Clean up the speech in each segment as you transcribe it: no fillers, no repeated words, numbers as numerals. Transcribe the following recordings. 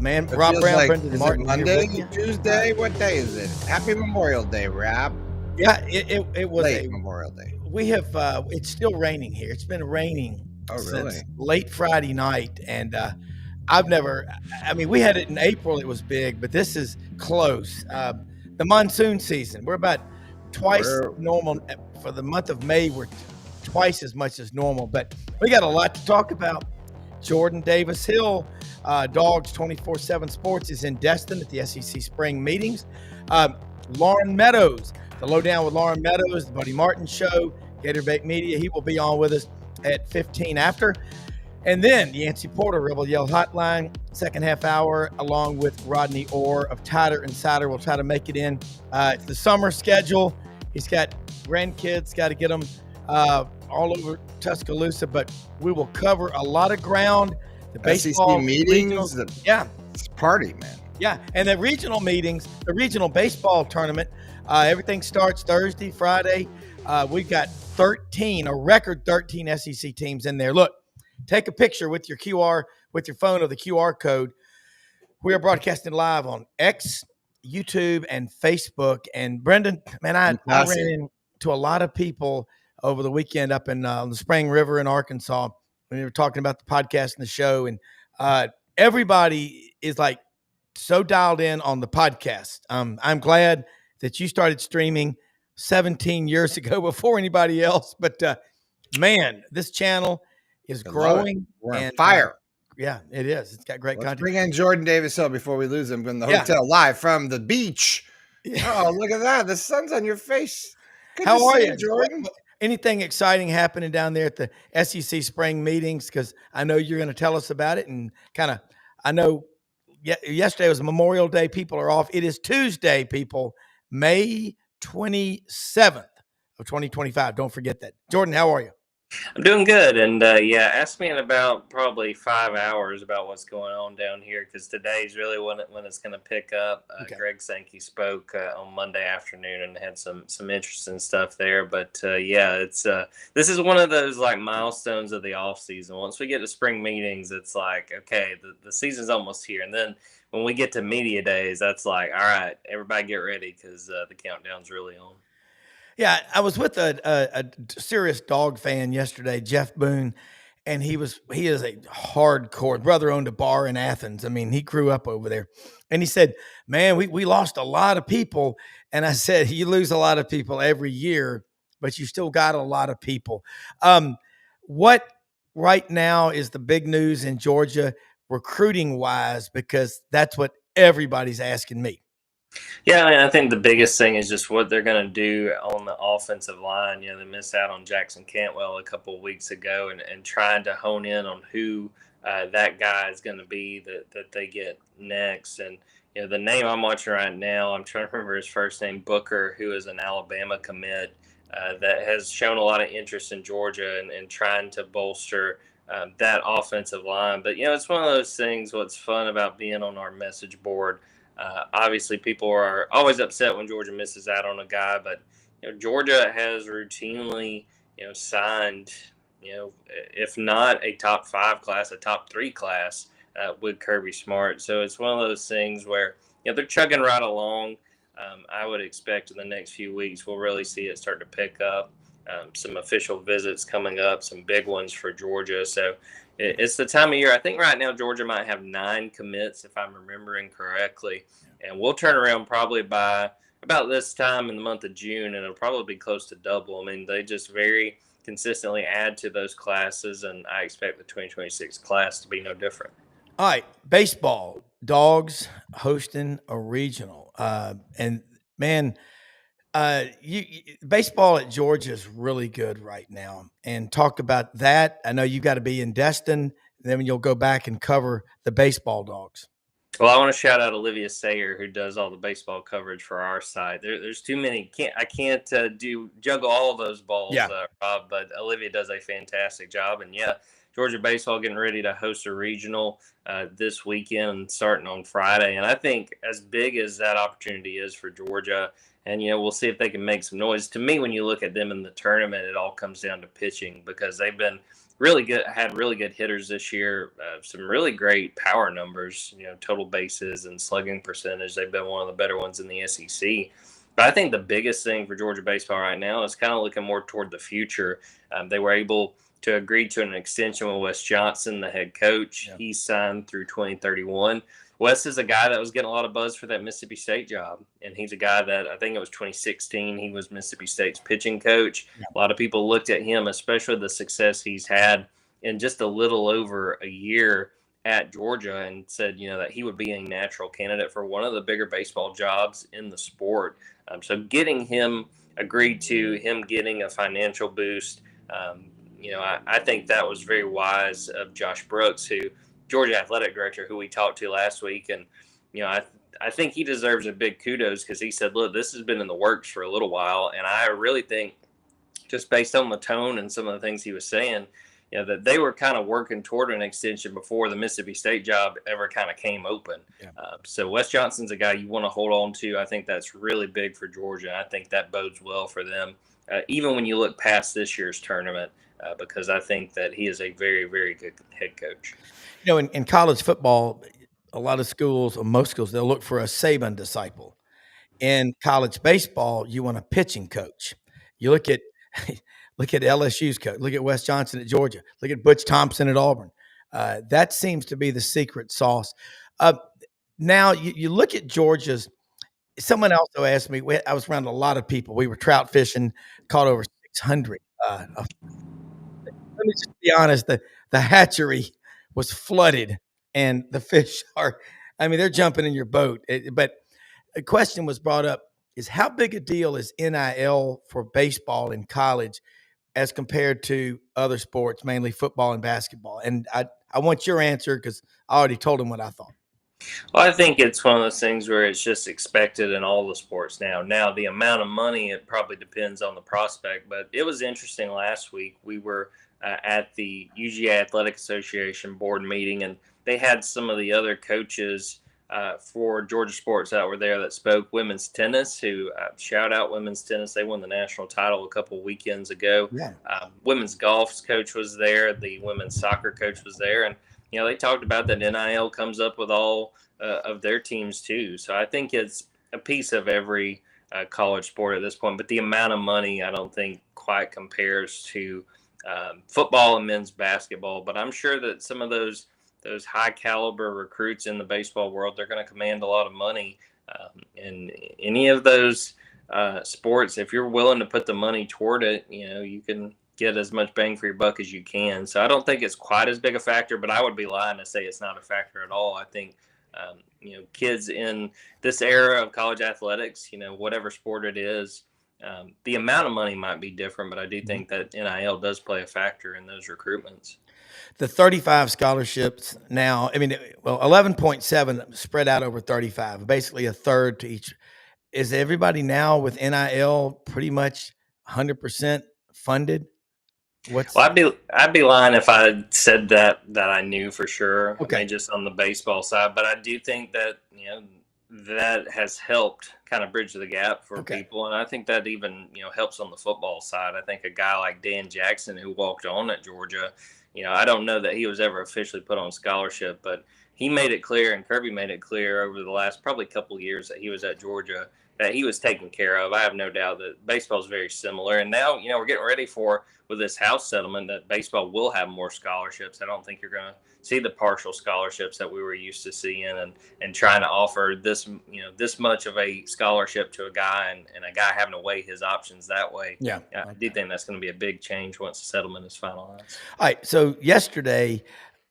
man. It Rob feels Brown, like, Brendan is it Martin here Monday, with you. Tuesday? What day is it? Happy Memorial Day, Rob. Yeah, it was Late Memorial Day. we have, it's still raining here. It's been raining Oh, since really? late Friday night. And I mean, we had it in April. It was big, but this is close. The monsoon season, we're about twice We're normal for the month of May. We're twice as much as normal, but we got a lot to talk about. Jordan Davis Hill, Dogs 24/7 Sports, is in Destin at the SEC spring meetings. Loren Meadows, the Lowdown with Loren Meadows, the Buddy Martin Show, Gatorbait Media. He will be on with us at 15 after. And then Yancy Porter, Rebel Yell Hotline, second half hour, along with Rodney Orr of Tider Insider. We'll try to make it in. It's the summer schedule. He's got grandkids, got to get them all over Tuscaloosa, but we will cover a lot of ground. The baseball SEC meetings. Yeah. It's party, man. Yeah, and the regional meetings, the regional baseball tournament, everything starts Thursday, Friday. We've got a record 13 SEC teams in there. Look, take a picture with your with your phone of the QR code. We are broadcasting live on X, YouTube, and Facebook. And Brendan, man, I ran into a lot of people over the weekend up in the Spring River in Arkansas when we were talking about the podcast and the show. And everybody is like so dialed in on the podcast. I'm glad that you started streaming 17 years ago before anybody else. But man, this channel is growing. We're on fire. Yeah, it is. It's got great content. Bring in Jordan Davis Hill before we lose him from the hotel, live from the beach. Oh, look at that. The sun's on your face. Good How are you, Jordan? Anything exciting happening down there at the SEC spring meetings? Because I know you're going to tell us about it. And I know yesterday was Memorial Day. People are off. It is Tuesday, people, May 27th of 2025. Don't forget that. Jordan, how are you? I'm doing good. And ask me in about probably 5 hours about what's going on down here, because today's really when it's going to pick up. Okay. Greg Sankey spoke on Monday afternoon and had some interesting stuff there. But it's this is one of those like milestones of the off season. Once we get to spring meetings, it's like, okay, the season's almost here. And then when we get to media days, that's like, all right, everybody get ready, because the countdown's really on. Yeah, I was with a serious dog fan yesterday, Jeff Boone, and he is a hardcore brother, owned a bar in Athens. I mean, he grew up over there. And he said, man, we lost a lot of people. And I said, you lose a lot of people every year, but you still got a lot of people. What right now is the big news in Georgia recruiting wise? Because that's what everybody's asking me. Yeah, I mean, I think the biggest thing is just what they're going to do on the offensive line. They missed out on Jackson Cantwell a couple of weeks ago, and trying to hone in on who that guy is going to be that they get next. And the name I'm watching right now, I'm trying to remember his first name, Booker, who is an Alabama commit that has shown a lot of interest in Georgia and trying to bolster that offensive line. But it's one of those things. What's fun about being on our message board. Obviously, people are always upset when Georgia misses out on a guy, but Georgia has routinely signed if not a top 5 class, a top 3 class with Kirby Smart. So it's one of those things where they're chugging right along. I would expect in the next few weeks we'll really see it start to pick up. Some official visits coming up, some big ones for Georgia. So it's the time of year. I think right now Georgia might have 9 commits, if I'm remembering correctly. And we'll turn around probably by about this time in the month of June, and it'll probably be close to double. I mean, they just very consistently add to those classes, and I expect the 2026 class to be no different. All right, baseball. Dogs hosting a regional. And, man, baseball at Georgia is really good right now. And talk about that. I know you got to be in Destin, then you'll go back and cover the baseball Dogs. Well, I want to shout out Olivia Sayer, who does all the baseball coverage for our side. There's too many. I can't juggle all of those balls, Rob. But Olivia does a fantastic job. And Georgia baseball getting ready to host a regional this weekend, starting on Friday. And I think as big as that opportunity is for Georgia, and we'll see if they can make some noise. To me, when you look at them in the tournament, it all comes down to pitching, because they've been had really good hitters this year. Some really great power numbers, total bases and slugging percentage. They've been one of the better ones in the SEC. But I think the biggest thing for Georgia baseball right now is kind of looking more toward the future. They were able to agree to an extension with Wes Johnson, the head coach. Yeah. He signed through 2031. Wes is a guy that was getting a lot of buzz for that Mississippi State job. And he's a guy that I think it was 2016. He was Mississippi State's pitching coach. Yeah. A lot of people looked at him, especially the success he's had in just a little over a year at Georgia, and said, that he would be a natural candidate for one of the bigger baseball jobs in the sport. So getting him agreed to, him getting a financial boost, I think that was very wise of Josh Brooks, who Georgia athletic director, who we talked to last week. And, I think he deserves a big kudos because he said, look, this has been in the works for a little while. And I really think, just based on the tone and some of the things he was saying, that they were kind of working toward an extension before the Mississippi State job ever kind of came open. Yeah. So Wes Johnson's a guy you want to hold on to. I think that's really big for Georgia. And I think that bodes well for them, even when you look past this year's tournament, because I think that he is a very, very good head coach. In college football, a lot of schools, or most schools, they'll look for a Saban disciple. In college baseball, you want a pitching coach. You look at LSU's coach. Look at Wes Johnson at Georgia. Look at Butch Thompson at Auburn. That seems to be the secret sauce. Now, you look at Georgia's. Someone also asked me, I was around a lot of people. We were trout fishing, caught over 600. Let me just be honest, the hatchery was flooded, and the fish they're jumping in your boat. But a question was brought up, is how big a deal is NIL for baseball in college as compared to other sports, mainly football and basketball? And I want your answer because I already told him what I thought. Well, I think it's one of those things where it's just expected in all the sports now. Now, the amount of money, it probably depends on the prospect. But it was interesting last week. We were at the UGA Athletic Association board meeting, and they had some of the other coaches for Georgia sports that were there that spoke. Women's tennis, who shout out women's tennis. They won the national title a couple weekends ago. Yeah. Women's golf's coach was there. The women's soccer coach was there. And they talked about that NIL comes up with all of their teams too. So I think it's a piece of every college sport at this point. But the amount of money, I don't think quite compares to football and men's basketball. But I'm sure that some of those high caliber recruits in the baseball world, they're going to command a lot of money. In any of those sports, if you're willing to put the money toward it, you can get as much bang for your buck as you can. So I don't think it's quite as big a factor, but I would be lying to say it's not a factor at all. I think, kids in this era of college athletics, whatever sport it is, the amount of money might be different, but I do think that NIL does play a factor in those recruitments. The 35 scholarships now, 11.7 spread out over 35, basically a third to each. Is everybody now with NIL pretty much 100% funded? Well, I'd be lying if I said that I knew for sure. Okay. Just on the baseball side, but I do think that that has helped kind of bridge the gap for people, and I think that even helps on the football side. I think a guy like Dan Jackson, who walked on at Georgia, I don't know that he was ever officially put on scholarship, but he made it clear, and Kirby made it clear over the last probably couple of years that he was at Georgia, that he was taken care of. I have no doubt that baseball is very similar. And now, we're getting ready with this House settlement, that baseball will have more scholarships. I don't think you're going to see the partial scholarships that we were used to seeing, and trying to offer this, this much of a scholarship to a guy, and a guy having to weigh his options that way. Yeah. I do think that's going to be a big change once the settlement is finalized. All right. So yesterday,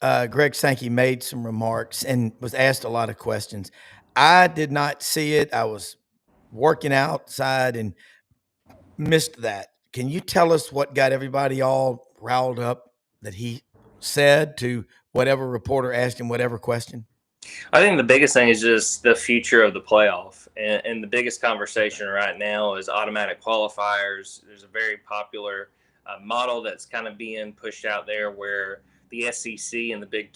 Greg Sankey made some remarks and was asked a lot of questions. I did not see it. I was working outside and missed that. Can you tell us what got everybody all riled up that he said to whatever reporter asked him whatever question? I think the biggest thing is just the future of the playoff. And the biggest conversation right now is automatic qualifiers. There's a very popular model that's kind of being pushed out there where the SEC and the Big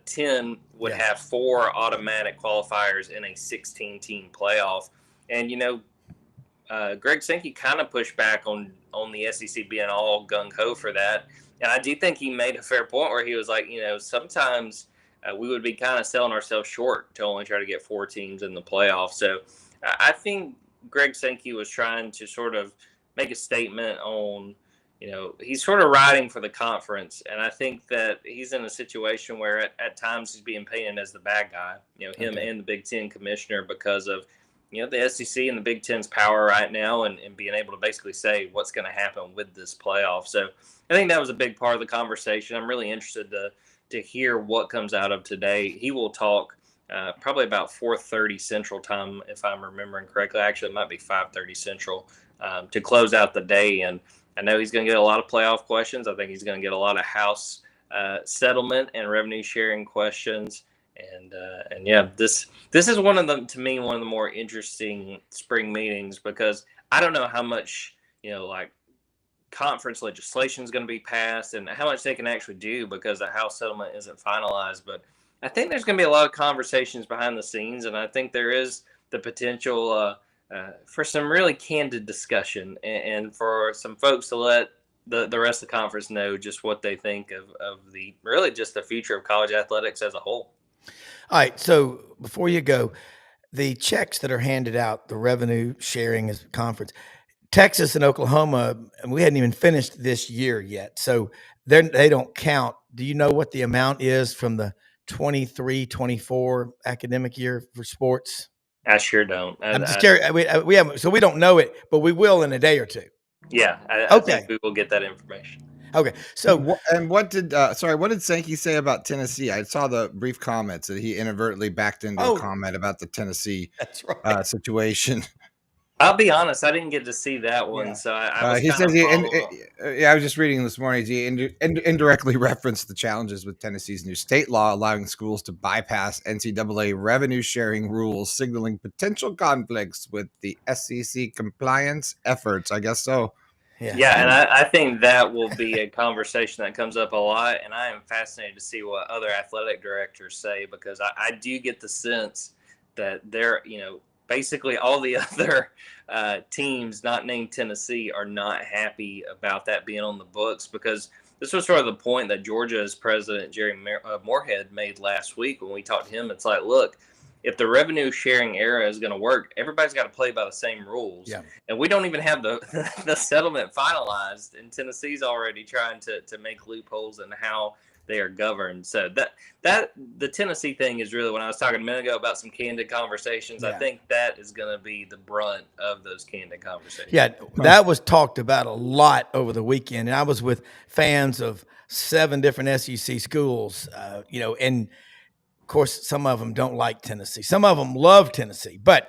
Ten would have 4 automatic qualifiers in a 16-team playoff. And, Greg Sankey kind of pushed back on the SEC being all gung-ho for that. And I do think he made a fair point where he was like, sometimes we would be kind of selling ourselves short to only try to get 4 teams in the playoffs. So I think Greg Sankey was trying to sort of make a statement on, he's sort of riding for the conference. And I think that he's in a situation where at times he's being painted as the bad guy, him and the Big Ten commissioner, because of, the SEC and the Big Ten's power right now and being able to basically say what's going to happen with this playoff. So I think that was a big part of the conversation. I'm really interested to hear what comes out of today. He will talk probably about 4:30 Central Time, if I'm remembering correctly. Actually, it might be 5:30 Central to close out the day. And I know he's going to get a lot of playoff questions. I think he's going to get a lot of House settlement and revenue sharing questions. And yeah, this is one of the more interesting spring meetings, because I don't know how much, like conference legislation is going to be passed and how much they can actually do because the House settlement isn't finalized. But I think there's going to be a lot of conversations behind the scenes, and I think there is the potential for some really candid discussion and for some folks to let the rest of the conference know just what they think of the really just the future of college athletics as a whole. All right. So before you go, the checks that are handed out, the revenue sharing as conference, Texas and Oklahoma, and we hadn't even finished this year yet. So they don't count. Do you know what the amount is from the 23-24 academic year for sports? I sure don't. I'm just curious. We haven't, so we don't know it, but we will in a day or two. Yeah. I think we will get that information. Okay. So, what did Sankey say about Tennessee? I saw the brief comments that he inadvertently backed into a comment about the Tennessee situation. I'll be honest, I didn't get to see that one. Yeah. So I was he says I was just reading this morning. He indirectly referenced the challenges with Tennessee's new state law allowing schools to bypass NCAA revenue sharing rules, signaling potential conflicts with the SEC compliance efforts. I guess so. Yeah, and I think that will be a conversation that comes up a lot, and I am fascinated to see what other athletic directors say, because I do get the sense that they're, basically all the other teams not named Tennessee are not happy about that being on the books, because this was sort of the point that Georgia's president, Jerry Moorhead, made last week when we talked to him. It's like, look, if the revenue sharing era is going to work, everybody's got to play by the same rules. Yeah. And we don't even have the settlement finalized, and Tennessee's already trying to make loopholes in how they are governed. So that the Tennessee thing is really, when I was talking a minute ago about some candid conversations, I think that is going to be the brunt of those candid conversations. Yeah, that was talked about a lot over the weekend, and I was with fans of 7 different SEC schools, and of course, some of them don't like Tennessee. Some of them love Tennessee. But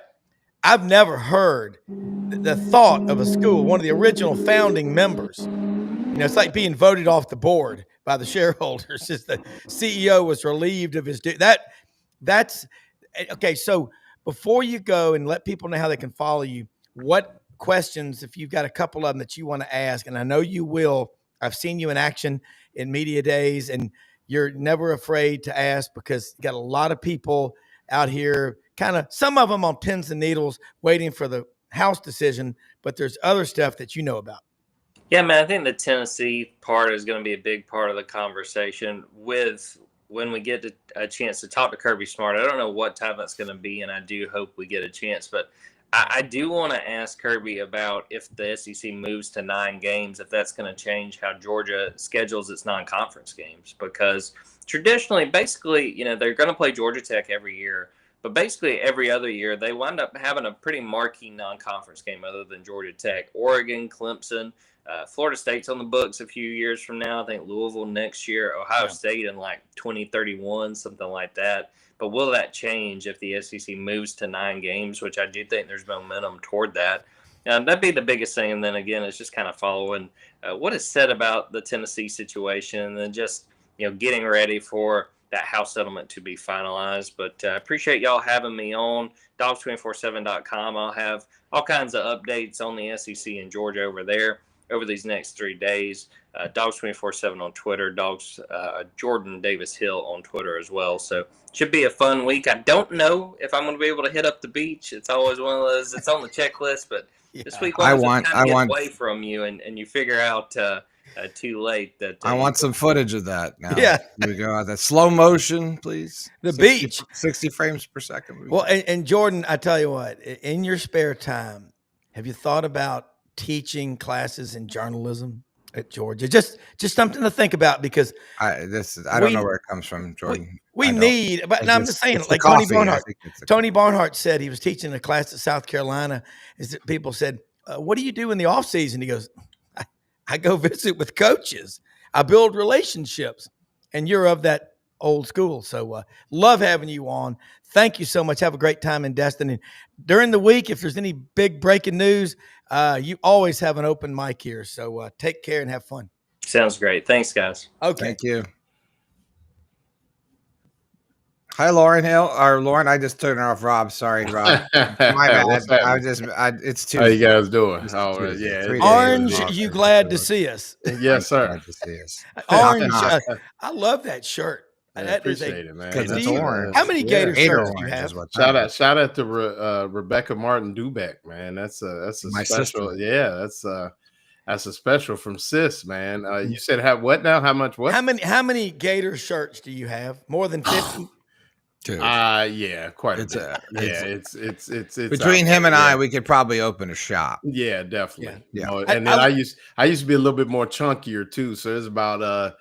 I've never heard the thought of a school, one of the original founding members. It's like being voted off the board by the shareholders. Just the CEO was relieved of his duty. That's okay. So before you go and let people know how they can follow you, what questions, if you've got a couple of them that you want to ask, and I know you will, I've seen you in action in media days, and you're never afraid to ask, because you got a lot of people out here, kind of some of them on pins and needles waiting for the House decision, but there's other stuff that you know about. Yeah, man, I think the Tennessee part is going to be a big part of the conversation with when we get a chance to talk to Kirby Smart. I don't know what time that's going to be, and I do hope we get a chance, but I do want to ask Kirby about if the SEC moves to 9 games, if that's going to change how Georgia schedules its non-conference games. Because traditionally, basically, they're going to play Georgia Tech every year, but basically every other year they wind up having a pretty marquee non-conference game other than Georgia Tech. Oregon, Clemson, Florida State's on the books a few years from now. I think Louisville next year, Ohio State in like 2031, something like that. But will that change if the SEC moves to 9 games, which I do think there's momentum toward that? That'd be the biggest thing. And then again, it's just kind of following what is said about the Tennessee situation, and then just getting ready for that House settlement to be finalized. But I appreciate y'all having me on Dogs247.com. I'll have all kinds of updates on the SEC in Georgia over there over these next 3 days. Dogs247 on Twitter, Jordan Davis Hill on Twitter as well. So should be a fun week. I don't know if I'm going to be able to hit up the beach. It's always one of those, it's on the checklist, but this week I want get away from you and you figure out too late. That I want some footage of that now. Yeah. Here we go. That slow motion, please. The 60 beach. 60 frames per second. Well, and Jordan, I tell you what, in your spare time, have you thought about teaching classes in journalism at Georgia? Just something to think about, because I don't know where it comes from, Jordan. we need, but I'm just saying, it's like the Tony coffee. Barnhart. The Tony Barnhart said he was teaching a class at South Carolina. Is that people said, "What do you do in the off season?" He goes, "I go visit with coaches. I build relationships." And you're of that old school, so love having you on. Thank you so much. Have a great time in Destin. And during the week, if there's any big breaking news, you always have an open mic here. So take care and have fun. Sounds great. Thanks, guys. Okay. Thank you. Hi, Loren Hill. Or Lauren, I just turned off Rob. Sorry, Rob. My bad. What's It's Tuesday. How you guys doing? It's Oh, Tuesday. yeah. 3 days Orange, off. you glad to see us? Yes, sir. Glad to see us. Orange, Knock, I love that shirt. I That is appreciate it, man. Because it's Do you- orange. How many Gator Gator shirts do you orange have? is what Shout out to Rebecca Martin Dubeck, man. That's a My special. sister. Yeah, that's a special from Sis, man. You said what now? How much? What? How many Gator shirts do you have? More than 50? Dude. Yeah, quite It's a bit. It's Between him and I, we could probably open a shop. Yeah, definitely. Yeah. You know, and then I used to be a little bit more chunkier too. So there's about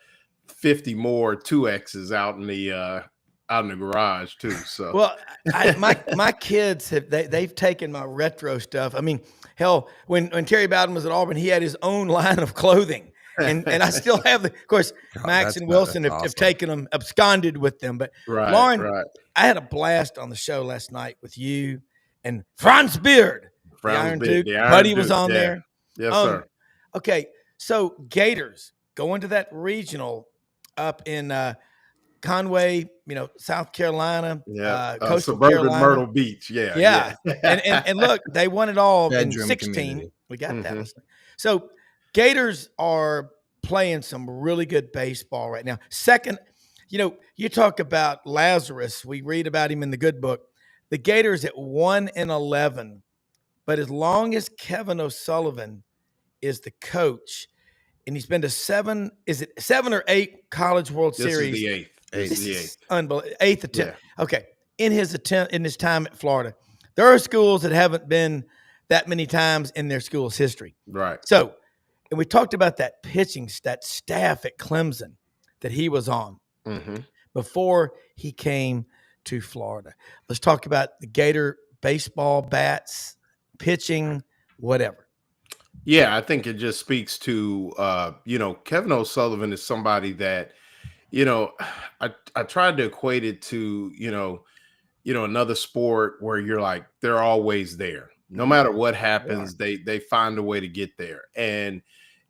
50 more 2Xs out in the garage too. So Well, my kids they've taken my retro stuff. I mean, hell, when Terry Bowden was at Auburn, he had his own line of clothing. And I still have of course, Max and Wilson have taken them, absconded with them. But Lauren, I had a blast on the show last night with you and Franz Beard, the Iron Duke. Buddy was on there. Yes, sir. Okay, so Gators going to that regional up in Conway, South Carolina, coastal suburban Carolina. Myrtle Beach. Yeah. and look, they won it all Bedroom in 16. community. We got that. So Gators are playing some really good baseball right now. Second, you talk about Lazarus. We read about him in the good book. The Gators at 1-11, but as long as Kevin O'Sullivan is the coach, and he's been to 7 or 8 College World Series? This is the eighth. This the is eighth. unbelievable. 8th attempt. Yeah. Okay. In his time at Florida, there are schools that haven't been that many times in their school's history. Right. So, and we talked about that that staff at Clemson that he was on before he came to Florida. Let's talk about the Gator baseball bats, pitching, whatever. Yeah, I think it just speaks to Kevin O'Sullivan is somebody that, I tried to equate it to, another sport where you're like, they're always there. No matter what happens, they find a way to get there. And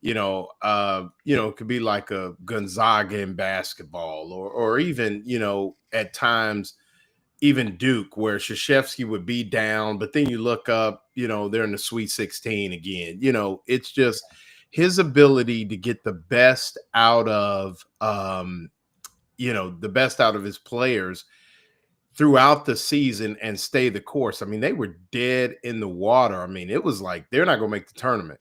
it could be like a Gonzaga in basketball or even, at times, even Duke, where Krzyzewski would be down, but then you look up, they're in the Sweet 16 again. It's just his ability to get the best out of, the best out of his players throughout the season and stay the course. I mean, they were dead in the water. I mean, it was like they're not going to make the tournament.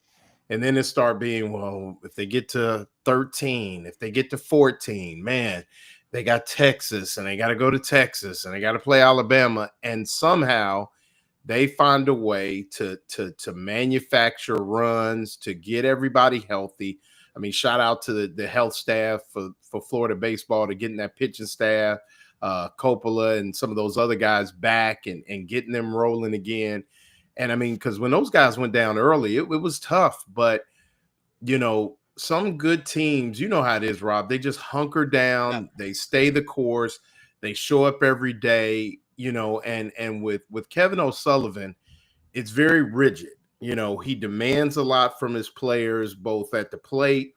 And then it started being, well, if they get to 13, if they get to 14, man, they got Texas and they got to go to Texas and they got to play Alabama. And somehow they find a way to manufacture runs, to get everybody healthy. I mean, shout out to the health staff for Florida baseball, to getting that pitching staff, Coppola and some of those other guys back and getting them rolling again. And I mean, because when those guys went down early, it was tough. But, some good teams, you know how it is, Rob. They just hunker down. They stay the course. They show up every day, and with Kevin O'Sullivan, it's very rigid. He demands a lot from his players, both at the plate,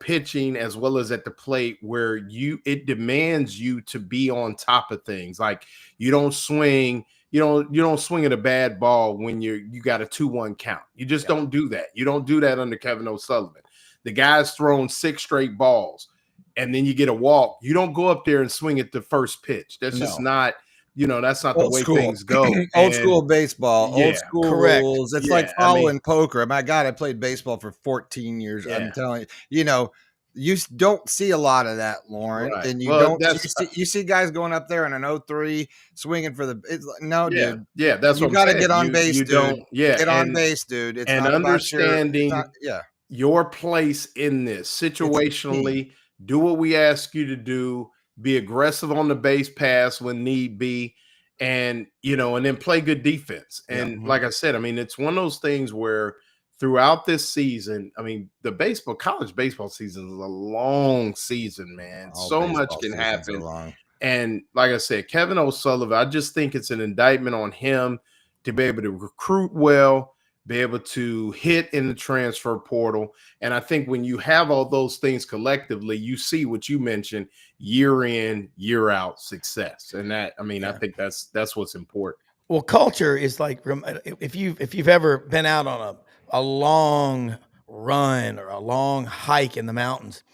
pitching as well as at the plate, where it demands you to be on top of things. Like you don't swing at a bad ball when you got a 2-1 count. You just don't do that. You don't do that under Kevin O'Sullivan. The guy's thrown 6 straight balls and then you get a walk. You don't go up there and swing at the first pitch. That's just not that's not the Old way school. thing go. Old And school baseball, Yeah, old school correct. rules. It's Yeah, like I mean- following poker. My God, I played baseball for 14 years. Yeah. I'm telling you, you don't see a lot of that, Lauren, Right. and you Well, don't. You see guys going up there in an 0-3 swinging for the. No, yeah, dude. yeah, that's You what I'm got to saying. get on base, you dude. don't, yeah, Get on base, dude. It's and not understanding about your. your place in this situationally. Do what we ask you to do. Be aggressive on the base pass when need be, and and then play good defense. And like I said, I mean, it's one of those things where throughout this season, I mean, the college baseball season is a long season, man. All So baseball much can seasons are happen. long. And like I said, Kevin O'Sullivan, I just think it's an indictment on him to be able to recruit well, be able to hit in the transfer portal. And I think when you have all those things collectively, you see what you mentioned, year in, year out success. And that, I mean, I think that's what's important. Well, culture is like, if you've ever been out on a long run or a long hike in the mountains,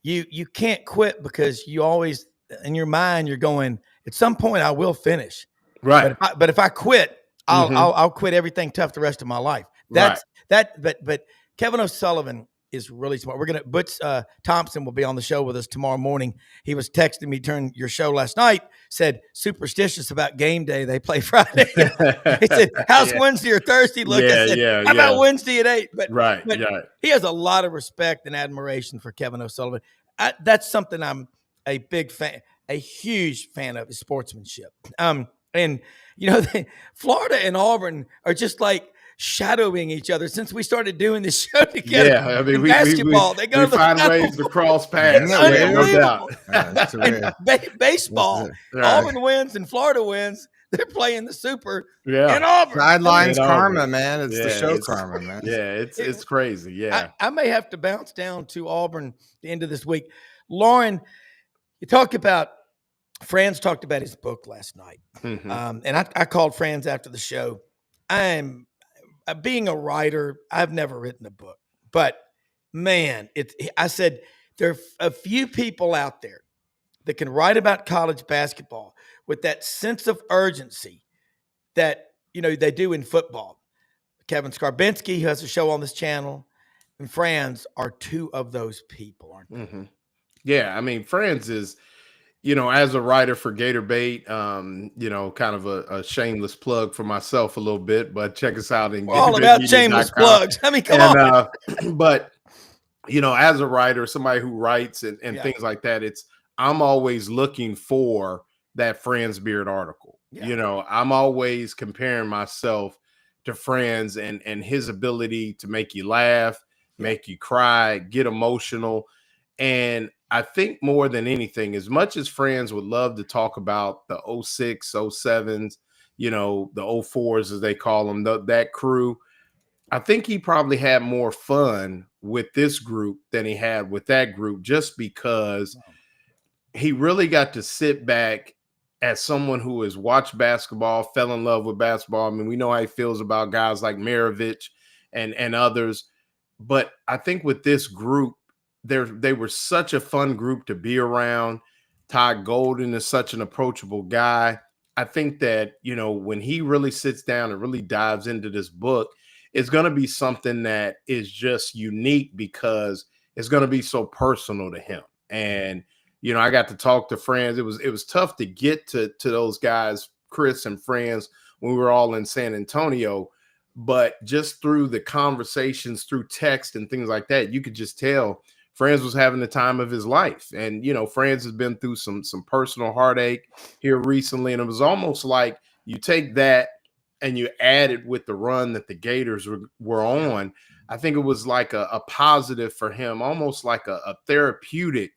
you can't quit because you always, in your mind, you're going, at some point I will finish. Right. But if I quit, I'll quit everything tough the rest of my life. But Kevin O'Sullivan is really smart. Butch Thompson will be on the show with us tomorrow morning. He was texting me during your show last night, said superstitious about game day. They play Friday. He said, how's Wednesday or Thursday look? I said, how about Wednesday at 8? But he has a lot of respect and admiration for Kevin O'Sullivan. That's something I'm a big fan, a huge fan of, his sportsmanship. And Florida and Auburn are just like shadowing each other since we started doing this show together. Yeah, I mean, basketball, they go we find ways to cross paths. No doubt. Baseball, Auburn wins and Florida wins. They're playing the Super in Auburn. Sidelines karma, man. It's the show karma, man. Yeah, it's crazy. Yeah, I may have to bounce down to Auburn at the end of this week. Lauren, you talked about Franz talked about his book last night, and I called Franz after the show. I'm being a writer. I've never written a book, but man, I said there are a few people out there that can write about college basketball with that sense of urgency that they do in football. Kevin Skarbinski, who has a show on this channel, and Franz are two of those people, aren't they? Yeah, I mean, Franz is, as a writer for Gator Bait, kind of a shameless plug for myself a little bit, but check us out in all about shameless plugs. I mean, come on. But as a writer, somebody who writes and things like that, I'm always looking for that Franz Beard article. Yeah. I'm always comparing myself to Franz and his ability to make you laugh, make you cry, get emotional. And I think more than anything, as much as Franz would love to talk about the 06, 07s, the 04s, as they call them, that crew, I think he probably had more fun with this group than he had with that group, just because he really got to sit back as someone who has watched basketball, fell in love with basketball. I mean, we know how he feels about guys like Maravich and others. But I think with this group, they were such a fun group to be around. Todd Golden is such an approachable guy. I think that, when he really sits down and really dives into this book, it's going to be something that is just unique because it's going to be so personal to him. And, I got to talk to Franz. It was tough to get to those guys, Chris and Franz, when we were all in San Antonio. But just through the conversations, through text and things like that, you could just tell Franz was having the time of his life. And, Franz has been through some personal heartache here recently. And it was almost like you take that and you add it with the run that the Gators were on. I think it was like a positive for him, almost like a therapeutic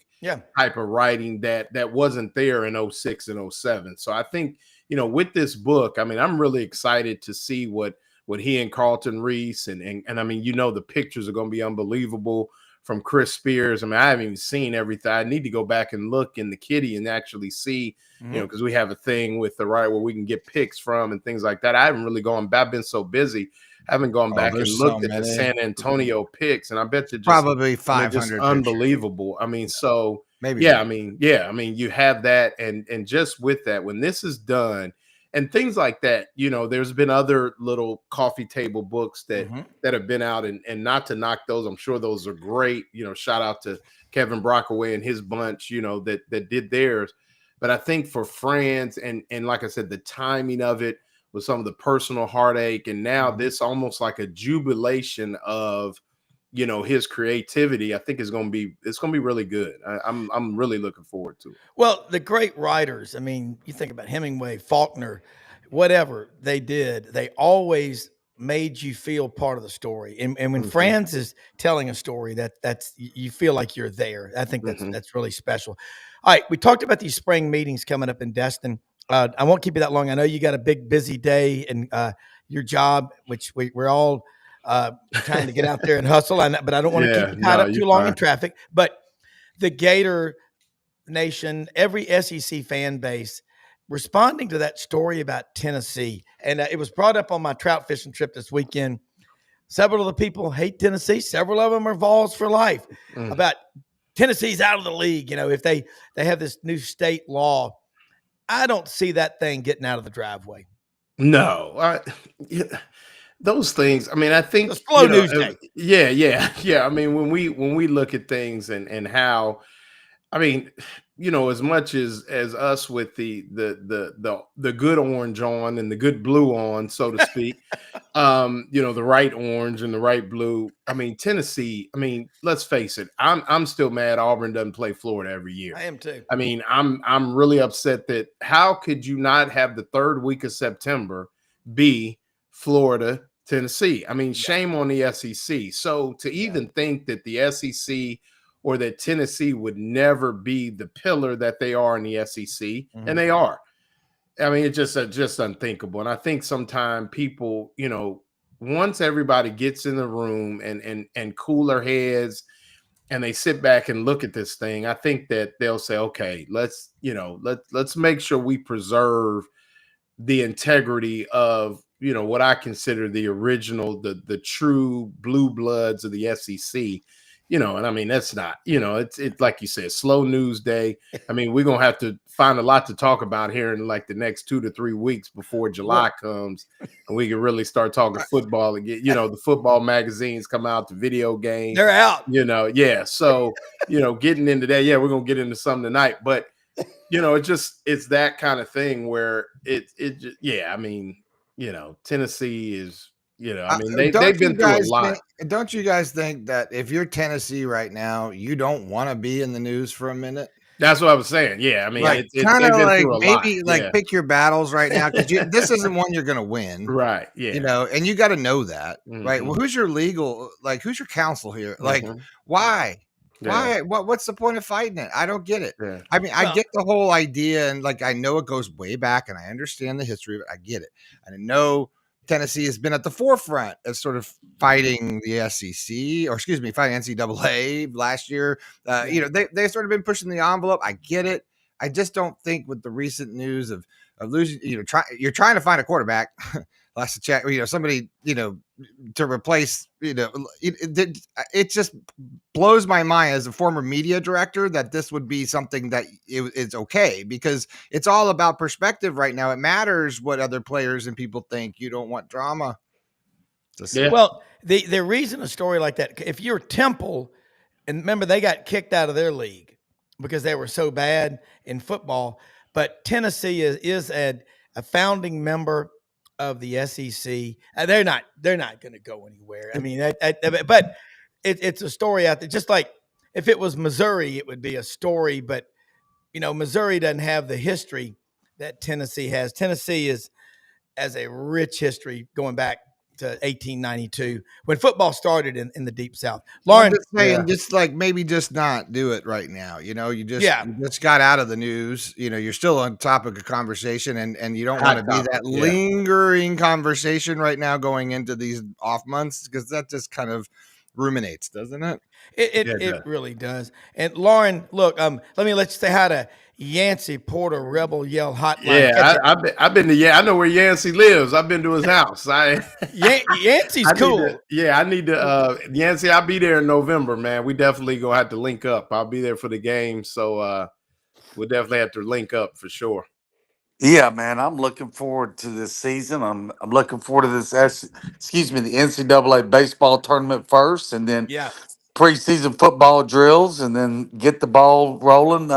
type of writing that wasn't there in 06 and 07. So I think, with this book, I mean, I'm really excited to see what he and Carlton Reese and I mean, the pictures are going to be unbelievable from Chris Spears. I mean, I haven't even seen everything. I need to go back and look in the kitty and actually see, because we have a thing with the right where we can get picks from and things like that. I haven't really gone back. I've been so busy. I haven't gone back and looked at the San Antonio picks, and I bet you just probably 500. Just unbelievable. I mean, so Maybe. Yeah, I mean, you have that, and just with that, when this is done, and things like that, there's been other little coffee table books that have been out, and not to knock those, I'm sure those are great. Shout out to Kevin Brockaway and his bunch, that did theirs. But I think for France, and like I said, the timing of it with some of the personal heartache, and now this almost like a jubilation of his creativity, I think it's going to be really good. I'm really looking forward to it. Well, the great writers, I mean, you think about Hemingway, Faulkner, whatever they did, they always made you feel part of the story. And when Franz is telling a story, that's you feel like you're there. I think that's really special. All right, we talked about these spring meetings coming up in Destin. I won't keep you that long. I know you got a big busy day and your job, which we're all trying to get out there and hustle. But I don't want to keep you tied up too long in traffic. But the Gator Nation, every SEC fan base responding to that story about Tennessee. And it was brought up on my trout fishing trip this weekend. Several of the people hate Tennessee. Several of them are Vols for life about Tennessee's out of the league. If they have this new state law, I don't see that thing getting out of the driveway. No, those things. I mean, I think it's slow news day. Yeah. I mean, when we look at things and how, I mean, as much as us with the good orange on and the good blue on, so to speak, the right orange and the right blue. I mean, Tennessee. I mean, let's face it. I'm still mad Auburn doesn't play Florida every year. I am too. I mean, I'm really upset that how could you not have the third week of September be Florida, Tennessee? I mean, shame on the SEC. So to even think that the SEC or that Tennessee would never be the pillar that they are in the SEC, and they are. I mean, it's just unthinkable. And I think sometimes people, once everybody gets in the room and cooler heads and they sit back and look at this thing, I think that they'll say, okay, let's make sure we preserve the integrity of, what I consider the original, the true blue bloods of the SEC. And I mean, that's not, it's like you said, slow news day. I mean, we're going to have to find a lot to talk about here in like the next 2 to 3 weeks before July comes and we can really start talking football again. The football magazines come out, the video games. They're out. Yeah. So, getting into that, we're going to get into some tonight, but it's that kind of thing where I mean, Tennessee is, I mean, they've been through a lot. Don't you guys think that if you're Tennessee right now, you don't want to be in the news for a minute? That's what I was saying. Yeah, I mean, like, kind of like maybe like pick your battles right now because this isn't one you're going to win, right? Yeah, and you got to know that, right? Well, who's your who's your counsel here? Like, why? Yeah. Why? What's the point of fighting it? I don't get it. Yeah. I mean, I get the whole idea, and like I know it goes way back, and I understand the history of it. I get it, and I know Tennessee has been at the forefront of sort of fighting the SEC, or excuse me, fighting NCAA last year. They sort of been pushing the envelope. I get it. I just don't think with the recent news of losing, you're trying to find a quarterback. Last check, somebody, to replace, it just blows my mind as a former media director that this would be something that it's okay because it's all about perspective right now. It matters what other players and people think. You don't want drama. Yeah. Well, the reason a story like that, if you're Temple, and remember they got kicked out of their league because they were so bad in football, but Tennessee is a founding member of the SEC. They're not going to go anywhere. I mean, but it's a story out there. Just like if it was Missouri, it would be a story. But Missouri doesn't have the history that Tennessee has. Tennessee has a rich history going back to 1892 when football started in the Deep South. Loren, I'm just saying, just like maybe just not do it right now. You just got out of the news. You're still on topic of conversation, and you don't want to be that lingering conversation right now going into these off months because that just kind of ruminates, doesn't it? It really does. And Loren, look, let me say hi to Yancy Porter, Rebel Yell Hotline. Yeah, I've been to I know where Yancy lives. I've been to his house. Yancey's cool. I need to Yancy, I'll be there in November, man. We definitely gonna have to link up. I'll be there for the game. So we'll definitely have to link up for sure. Yeah, man, I'm looking forward to this season. I'm looking forward to the NCAA baseball tournament first, and then Yeah. preseason football drills, and then get the ball rolling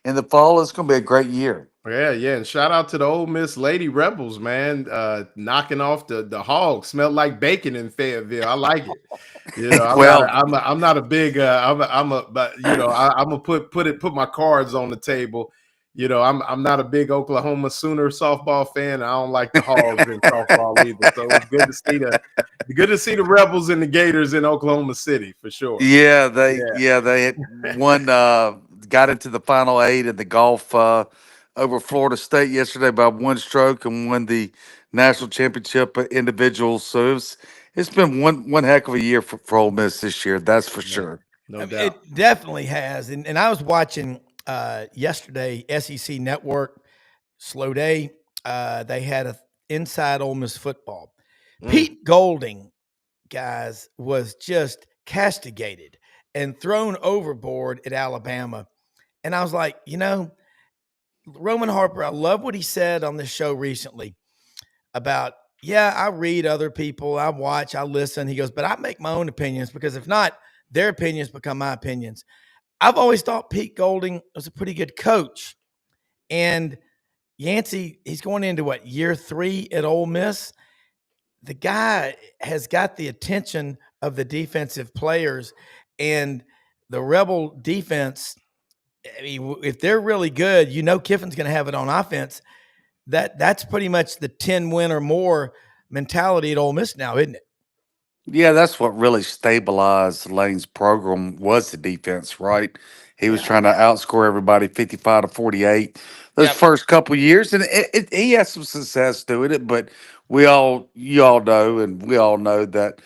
in the fall. It's going to be a great year. Yeah, and shout out to the Ole Miss Lady Rebels, man. Knocking off the Hogs. Smelled like bacon in Fayetteville. I like it. You know, I'm not a big but you know, I'm gonna put my cards on the table. You know, I'm not a big Oklahoma Sooner softball fan. I don't like the Hogs in softball either. So it's good to see the Rebels and the Gators in Oklahoma City for sure. Yeah, they had won, got into the final 8 in the golf over Florida State yesterday by 1 stroke, and won the national championship individuals. So it's been one heck of a year for Ole Miss this year. That's for sure. No doubt. It definitely has. And I was watching yesterday, SEC Network, slow day. They had a inside Ole Miss football. Pete Golding, guys, was just castigated and thrown overboard at Alabama. And I was like, Roman Harper, I love what he said on this show recently about, I read other people, I watch, I listen. He goes, but I make my own opinions, because if not, their opinions become my opinions. I've always thought Pete Golding was a pretty good coach. And Yancy, he's going into year 3 at Ole Miss. The guy has got the attention of the defensive players, and the Rebel defense. I mean, if they're really good, Kiffin's going to have it on offense. That's pretty much the 10 win or more mentality at Ole Miss now, isn't it? Yeah, that's what really stabilized Lane's program, was the defense, right? He was trying to outscore everybody 55-48 those first couple years, and he had some success doing it. But you all know, and we all know that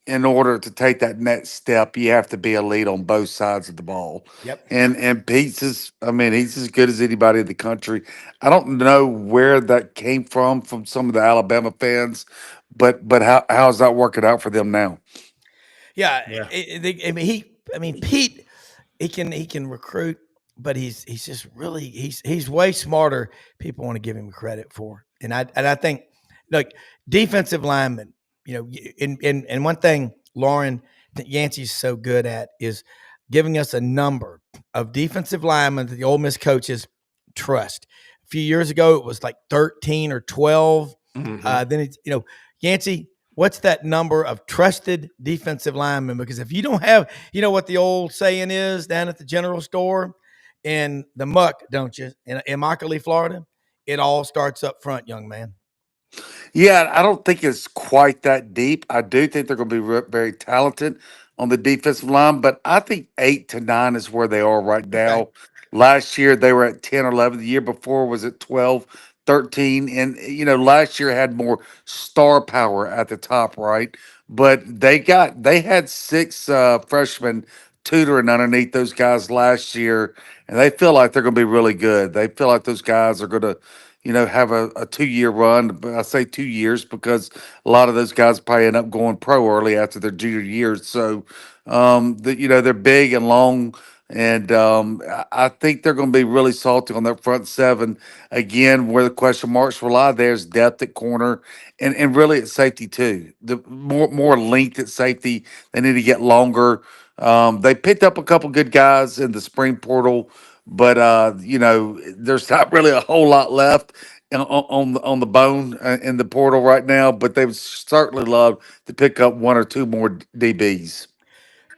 in order to take that next step, you have to be elite on both sides of the ball. Yep. And Pete's he's as good as anybody in the country. I don't know where that came from some of the Alabama fans, but how's that working out for them now? Yeah. Pete, he can recruit, but he's just really he's way smarter. People want to give him credit for, and I think, like, defensive linemen. And one thing, Loren, that Yancey's so good at is giving us a number of defensive linemen that the Ole Miss coaches trust. A few years ago, it was like 13 or 12. Then it's, Yancey, what's that number of trusted defensive linemen? Because if you don't have, what the old saying is down at the general store in the muck, don't you? In Immokalee, Florida, it all starts up front, young man. Yeah, I don't think it's quite that deep. I do think they're going to be very talented on the defensive line, but I think 8 to 9 is where they are right now. Okay. Last year, they were at 10 or 11. The year before was at 12, 13. And, last year had more star power at the top, right? But they had 6 freshmen tutoring underneath those guys last year, and they feel like they're going to be really good. They feel like those guys are going to have a 2-year run. But I say 2 years because a lot of those guys probably end up going pro early after their junior years. So, they're big and long, and I think they're going to be really salty on that front 7. Again, where the question marks will lie, there's depth at corner, and really at safety too. The more length at safety, they need to get longer. They picked up a couple good guys in the spring portal, but there's not really a whole lot left on the bone in the portal right now. But they would certainly love to pick up 1 or 2 more DBs.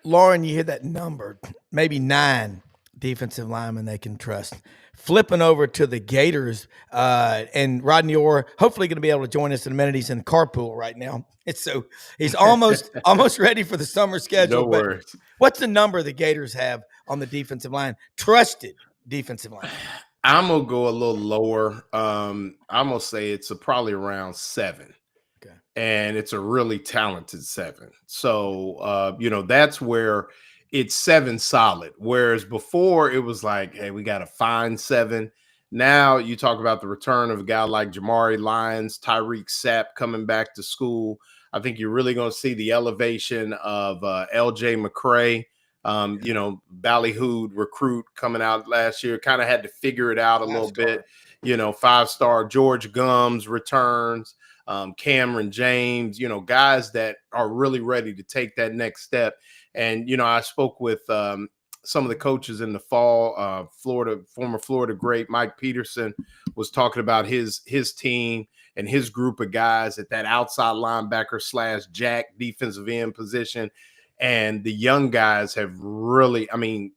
Loren, you hear that number, maybe 9 defensive linemen they can trust. Flipping over to the Gators, and Rodney Orr, hopefully going to be able to join us in a minute. He's in the carpool right now. So he's almost ready for the summer schedule. No worries. What's the number the Gators have on the defensive line? Trusted defensive line. I'm gonna go a little lower. I'm gonna say it's probably around 7. Okay. and it's a really talented 7. So, that's where it's 7 solid. Whereas before it was like, hey, we got to find 7. Now you talk about the return of a guy like Jamari Lyons, Tyreek Sapp coming back to school. I think you're really going to see the elevation of LJ McCray. Ballyhooed recruit coming out last year, kind of had to figure it out a little bit. 5-star George Gums returns, Cameron James, guys that are really ready to take that next step. And, I spoke with some of the coaches in the fall. Former Florida great Mike Peterson was talking about his team and his group of guys at that outside linebacker / jack defensive end position. And the young guys have really,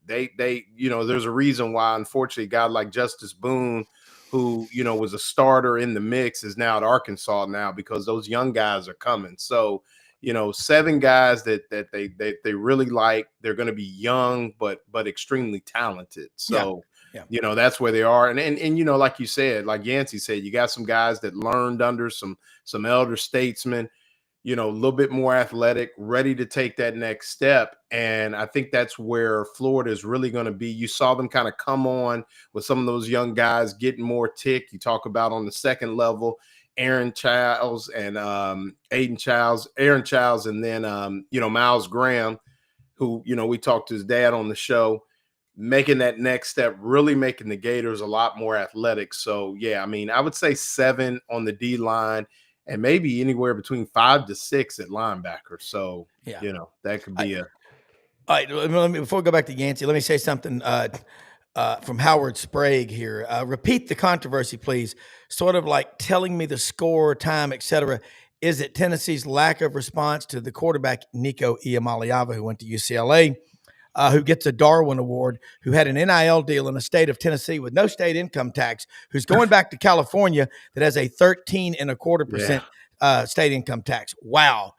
they there's a reason why, unfortunately, a guy like Justice Boone, who, was a starter in the mix, is now at Arkansas now, because those young guys are coming. So, 7 guys that they really like. They're going to be young, but extremely talented. So, that's where they are. And like you said, like Yancy said, you got some guys that learned under some elder statesmen, a little bit more athletic, ready to take that next step. And I think that's where Florida is really going to be. You saw them kind of come on with some of those young guys getting more tick. You talk about on the second level, Aaron Childs and Aiden Childs, Aaron Childs, and then, Miles Graham, who, we talked to his dad on the show, making that next step, really making the Gators a lot more athletic. So, I would say 7 on the D line, and maybe anywhere between 5 to 6 at linebacker. So, that could be all right, before we go back to Yancy, let me say something from Howard Sprague here. Repeat the controversy, please. Sort of like telling me the score, time, etc. Is it Tennessee's lack of response to the quarterback, Nico Iamaleava, who went to UCLA, who gets a Darwin Award, who had an NIL deal in the state of Tennessee with no state income tax, who's going back to California that has a 13.25% state income tax. Wow.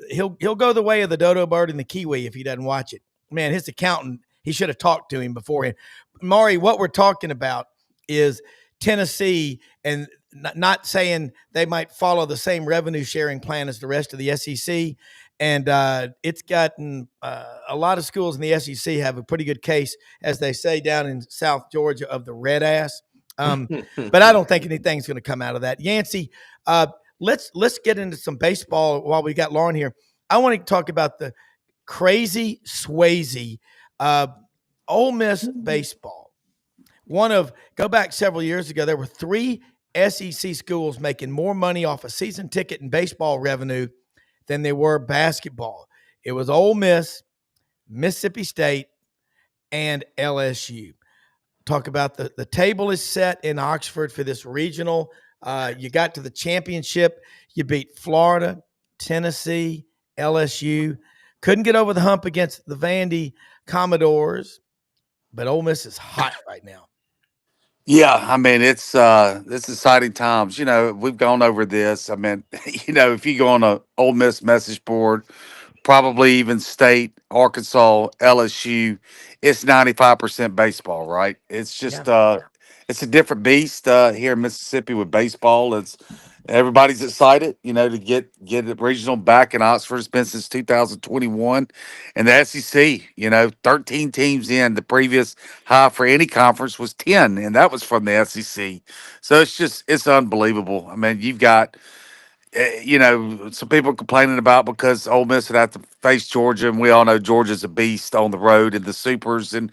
He'll go the way of the dodo bird and the kiwi if he doesn't watch it. Man, his accountant, he should have talked to him beforehand. Maury, what we're talking about is Tennessee, and not saying they might follow the same revenue sharing plan as the rest of the SEC. And it's gotten a lot of schools in the SEC have a pretty good case, as they say down in South Georgia, of the red ass. But I don't think anything's going to come out of that. Yancey, let's get into some baseball while we got Loren here. I want to talk about the crazy Swayze Ole Miss baseball. Go back several years ago, there were 3 SEC schools making more money off a season ticket and baseball revenue than they were basketball. It was Ole Miss, Mississippi State, and LSU. Talk about the table is set in Oxford for this regional. You got to the championship. You beat Florida, Tennessee, LSU. Couldn't get over the hump against the Vandy Commodores, but Ole Miss is hot right now. Yeah, it's exciting times. We've gone over this. If you go on a Ole Miss message board, probably even State, Arkansas, LSU, it's 95% baseball, right? It's just it's a different beast here in Mississippi with baseball. Everybody's excited, to get the regional back in Oxford. It's been since 2021. And the SEC, 13 teams in. The previous high for any conference was 10, and that was from the SEC. So it's unbelievable. You've got some people complaining about because Ole Miss would have to face Georgia, and we all know Georgia's a beast on the road and the supers and,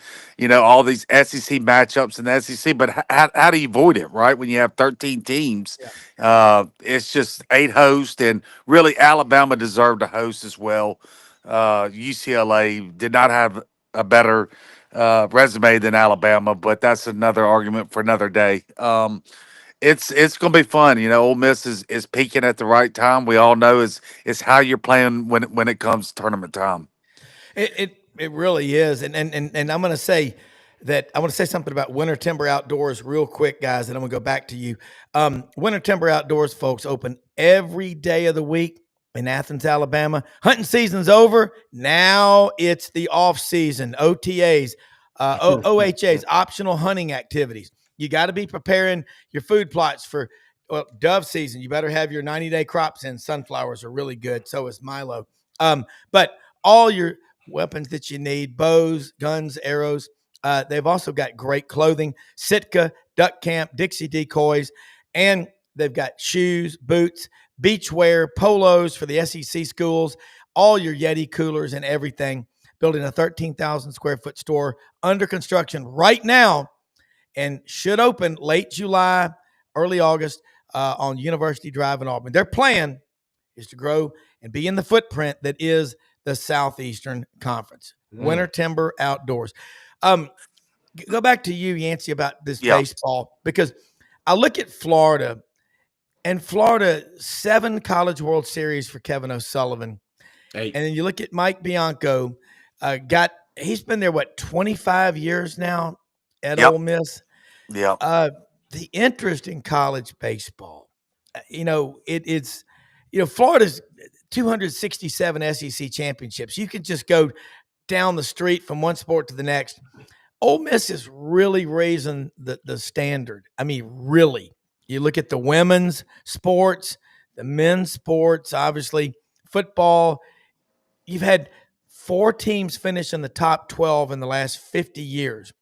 all these SEC matchups in the SEC. But how do you avoid it, right? When you have 13 teams, it's just 8 hosts, and really Alabama deserved a host as well. UCLA did not have a better resume than Alabama, but that's another argument for another day. It's gonna be fun. Ole Miss is peaking at the right time. We all know is how you're playing when it comes tournament time. It really is. And I'm gonna say that I want to say something about Winter Timber Outdoors real quick, guys, and I'm gonna go back to you. Winter Timber Outdoors, folks, open every day of the week in Athens, Alabama. Hunting season's over. Now it's the off season. OTAs, OHAs, optional hunting activities. You got to be preparing your food plots for well, dove season, you better have your 90-day crops in. Sunflowers are really good. So is Milo. But all your weapons that you need, bows, guns, arrows. They've also got great clothing, Sitka, Duck Camp, Dixie decoys, and they've got shoes, boots, beachwear, polos for the SEC schools, all your Yeti coolers and everything. Building a 13,000 square foot store under construction right now and should open late July, early August on University Drive in Auburn. Their plan is to grow and be in the footprint that is the Southeastern Conference. Winter Timber Outdoors. Go back to you, Yancy, about this baseball, because I look at Florida, and Florida, 7 College World Series for Kevin O'Sullivan. 8. And then you look at Mike Bianco, he's been there, 25 years now at Ole Miss. Yeah. The interest in college baseball, it's Florida's 267 SEC championships. You could just go down the street from one sport to the next. Ole Miss is really raising the standard. I mean, really. You look at the women's sports, the men's sports, obviously, football. You've had 4 teams finish in the top 12 in the last 50 years.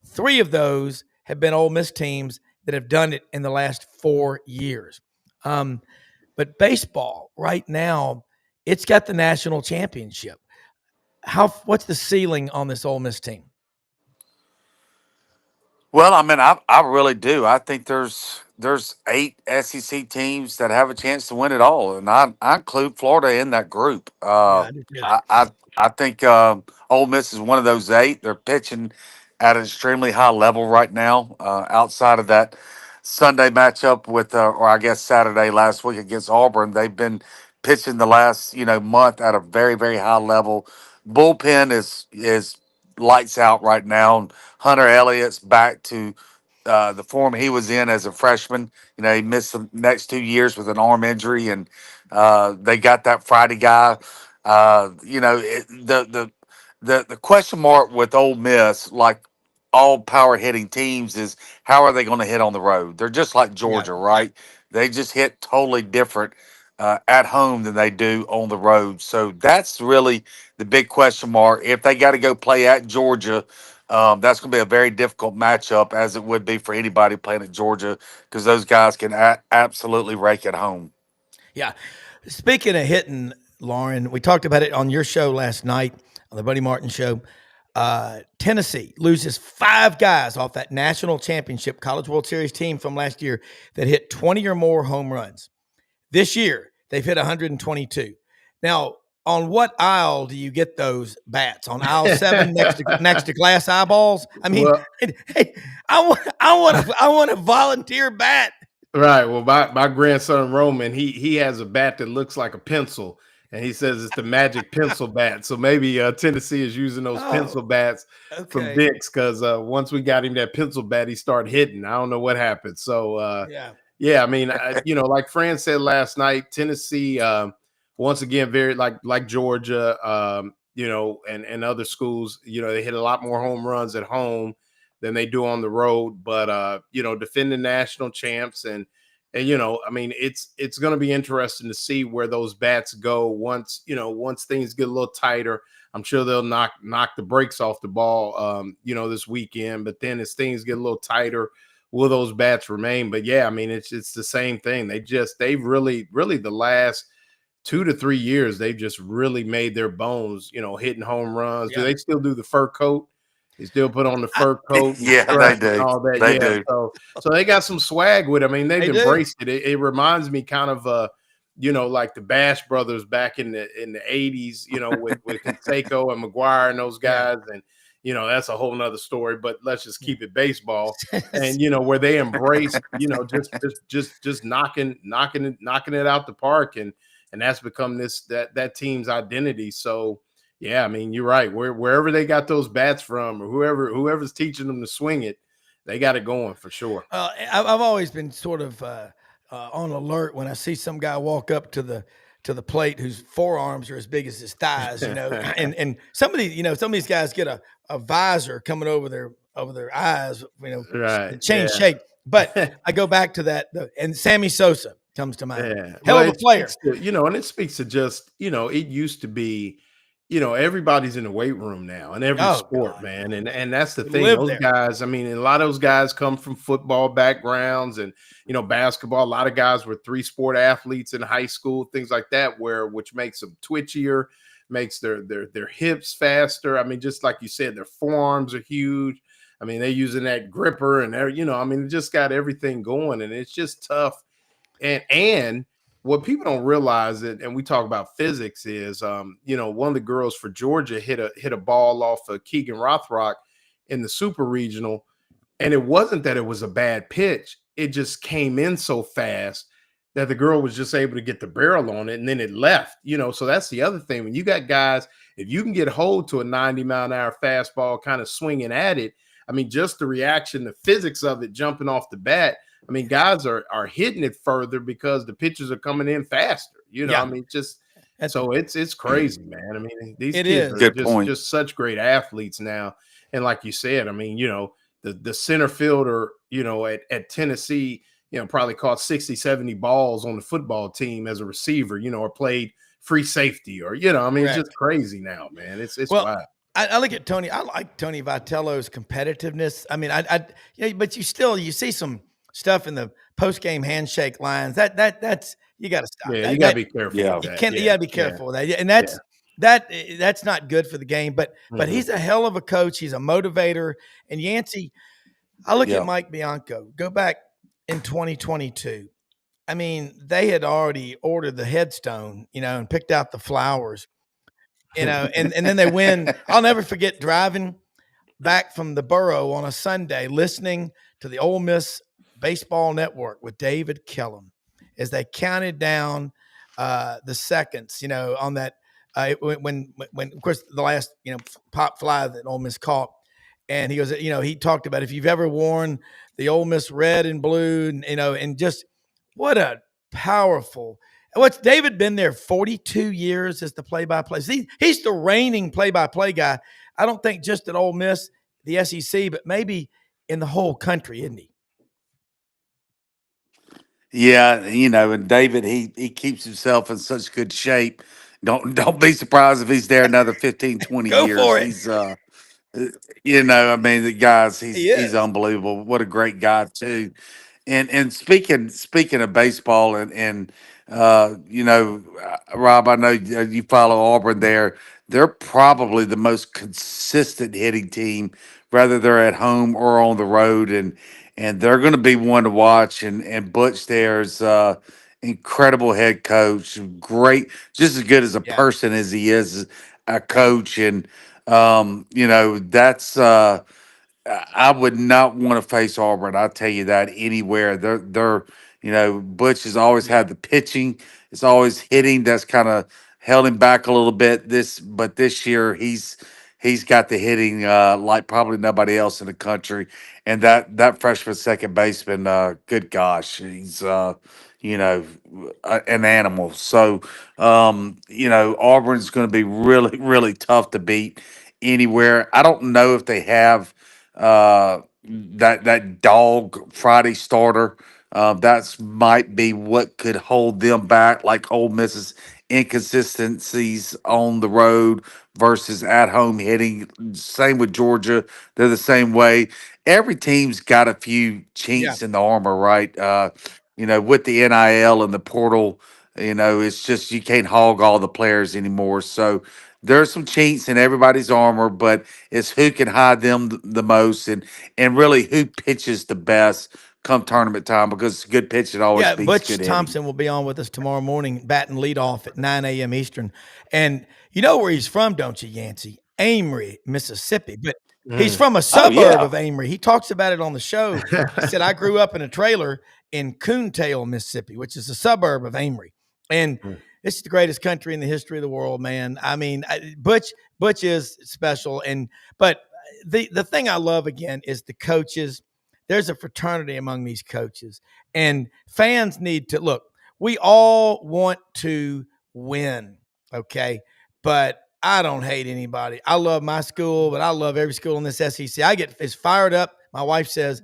3 of those have been Ole Miss teams that have done it in the last 4 years. But baseball right now, it's got the national championship. What's the ceiling on this Ole Miss team? Well, I mean, I really do. I think there's 8 SEC teams that have a chance to win it all, and I include Florida in that group. I do too. I think Ole Miss is one of those 8. They're pitching at an extremely high level right now. Outside of that Sunday matchup with, or I guess Saturday last week against Auburn, they've been pitching the last month at a very, very high level. Bullpen is lights out right now. Hunter Elliott's back to the form he was in as a freshman. He missed the next 2 years with an arm injury, and they got that Friday guy. The question mark with Ole Miss, like all power hitting teams, is how are they going to hit on the road? They're just like Georgia, right? They just hit totally different at home than they do on the road. So that's really the big question mark. If they got to go play at Georgia, that's going to be a very difficult matchup, as it would be for anybody playing at Georgia, because those guys can absolutely rake at home. Yeah. Speaking of hitting, Loren, we talked about it on your show last night, on the Buddy Martin show. Tennessee loses 5 guys off that national championship College World Series team from last year that hit 20 or more home runs. This year, they've hit 122. Now, on what aisle do you get those bats? On aisle 7 next to glass eyeballs? I mean, hey, I want a volunteer bat. Right. Well, my grandson Roman, he has a bat that looks like a pencil, and he says it's the magic pencil bat. So maybe Tennessee is using those pencil bats from Dick's, because once we got him that pencil bat, he started hitting. I don't know what happened. So yeah, I mean, like Fran said last night, Tennessee, once again, very like Georgia, and other schools, they hit a lot more home runs at home than they do on the road. But defending national champs, and I mean, it's going to be interesting to see where those bats go once things get a little tighter. I'm sure they'll knock the brakes off the ball, this weekend. But then as things get a little tighter, will those bats remain? But yeah, I mean, it's the same thing. They've really the last 2 to 3 years, they've just really made their bones, hitting home runs. Yeah. Do they still do the fur coat? They still put on the fur coat. Yeah, they do. All that. They do. So they got some swag with it. I mean, they've embraced it. It reminds me kind of, like the Bash Brothers back in the 80s, with Canseco and McGuire and those guys. And, that's a whole nother story, but let's just keep it baseball. And, where they embrace, just knocking it out the park. And that's become that team's identity. So, yeah, I mean, you're right. Wherever they got those bats from, or whoever's teaching them to swing it, they got it going for sure. I've always been sort of on alert when I see some guy walk up to the plate whose forearms are as big as his thighs, and some of these guys get a visor coming over their eyes, right. change shape. But I go back to that, and Sammy Sosa comes to mind. Yeah. Hell Well, of a it player. speaks to, and it speaks to just, it used to be, everybody's in the weight room now in every Oh, sport, God. man. And that's the We thing. live Those there. guys, I mean, and a lot of those guys come from football backgrounds and, basketball. A lot of guys were 3-sport athletes in high school, things like that, which makes them twitchier, makes their hips faster. I mean, just like you said, their forearms are huge. I mean, they're using that gripper and they're, I mean, it just got everything going, and it's just tough. And what people don't realize, and we talk about physics, is one of the girls for Georgia hit a ball off of Keegan Rothrock in the super regional, and it wasn't that it was a bad pitch. It just came in so fast that the girl was just able to get the barrel on it, and then it left. So that's the other thing. When you got guys, if you can get hold to a 90-mile-an-hour fastball kind of swinging at it, I mean, just the reaction, the physics of it jumping off the bat, I mean, guys are hitting it further because the pitches are coming in faster. Yeah. I mean, just That's- so it's crazy, man. I mean, these It kids is. are Good point. just such great athletes now. And like you said, I mean, the center fielder, at Tennessee, probably caught 60, 70 balls on the football team as a receiver, or played free safety, or I mean, it's just crazy now, man. It's wild. I look at Tony. I like Tony Vitello's competitiveness. I mean, but you see some stuff in the post game handshake lines. That's you got to stop. Yeah, you got to be careful. Yeah. With that. You got to be careful with that. And that's not good for the game. But he's a hell of a coach. He's a motivator. And Yancy, I look at Mike Bianco. Go back in 2022. I mean, they had already ordered the headstone, and picked out the flowers. And then they win. I'll never forget driving back from the borough on a Sunday, listening to the Ole Miss Baseball Network with David Kellum as they counted down the seconds, on that when of course the last pop fly that Ole Miss caught, and he goes, he talked about if you've ever worn the Ole Miss red and blue, and just what a powerful. What's David been there 42 years as the play-by-play? See, he's the reigning play-by-play guy. I don't think just at Ole Miss, the SEC, but maybe in the whole country, isn't he? Yeah, and David, he keeps himself in such good shape. Don't be surprised if he's there another 15, 20 Go years. for it. He's I mean, the guys, He is. he's unbelievable. What a great guy too. And speaking of baseball and Rob, I know you follow Auburn there. They're probably the most consistent hitting team, whether they're at home or on the road, and they're going to be one to watch. And Butch there's incredible head coach, great, just as good as a person as he is a coach, and that's. I would not want to face Auburn. I'll tell you that anywhere. They're Butch has always had the pitching. It's always hitting that's kind of held him back a little bit. But this year he's got the hitting like probably nobody else in the country. And that freshman second baseman, good gosh, he's an animal. So Auburn's going to be really really tough to beat anywhere. I don't know if they have that dog Friday starter. That's might be what could hold them back, like Ole Miss's inconsistencies on the road versus at home hitting. Same with Georgia; they're the same way. Every team's got a few chinks in the armor, right? With the NIL and the portal, it's just you can't hog all the players anymore. So there's some chinks in everybody's armor, but it's who can hide them the most, and really who pitches the best come tournament time, because good pitching always beats Butch good Thompson hitting. will be on with us tomorrow morning, batting leadoff at 9 a.m. Eastern. And you know where he's from, don't you, Yancey? Amory, Mississippi. But he's from a suburb of Amory. He talks about it on the show. He said, I grew up in a trailer in Coontail, Mississippi, which is a suburb of Amory. And it's the greatest country in the history of the world, man. I mean, Butch is special. But the thing I love, again, is the coaches. There's a fraternity among these coaches, and fans need to look. We all want to win, okay? But I don't hate anybody. I love my school, but I love every school in this SEC. I get as fired up. My wife says,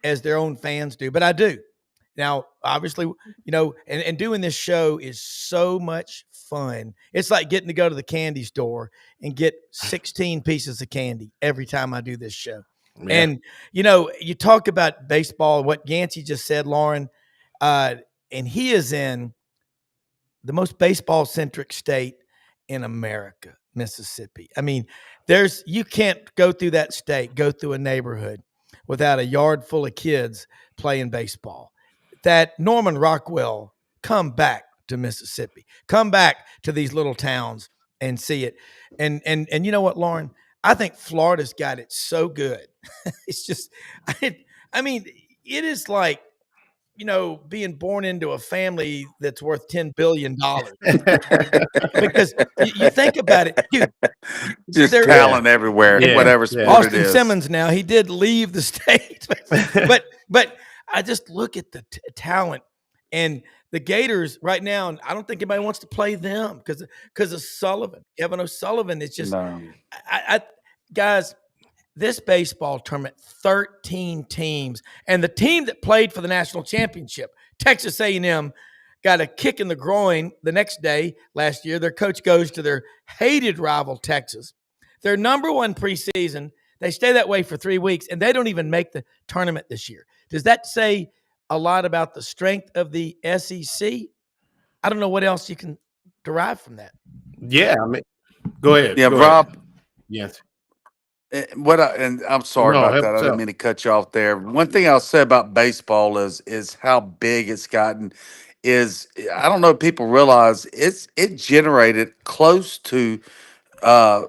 as their own fans do, but I do. Now, obviously, and doing this show is so much fun. It's like getting to go to the candy store and get 16 pieces of candy every time I do this show. Yeah. And, you talk about baseball, what Yancy just said, Loren, and he is in the most baseball-centric state in America, Mississippi. I mean, you can't go through that state, go through a neighborhood without a yard full of kids playing baseball. That Norman Rockwell, come back to Mississippi, come back to these little towns and see it. And you know what, Loren? I think Florida's got it so good. It's just, I mean, it is like, being born into a family that's worth $10 billion. Because you think about it, dude, just talent everywhere, whatever sport Austin it is. Simmons now, he did leave the state, but I just look at the talent and the Gators right now, and I don't think anybody wants to play them because of Sullivan, Kevin O'Sullivan. It's just, guys, this baseball tournament, 13 teams, and the team that played for the national championship, Texas A&M, got a kick in the groin the next day last year. Their coach goes to their hated rival, Texas. Their number one preseason. They stay that way for 3 weeks, and they don't even make the tournament this year. Does that say a lot about the strength of the SEC? I don't know what else you can derive from that. Yeah, I mean, go ahead. Yeah, Rob. Yes. And I'm sorry about that. I didn't mean to cut you off there. One thing I'll say about baseball is how big it's gotten. I don't know if people realize it generated close to a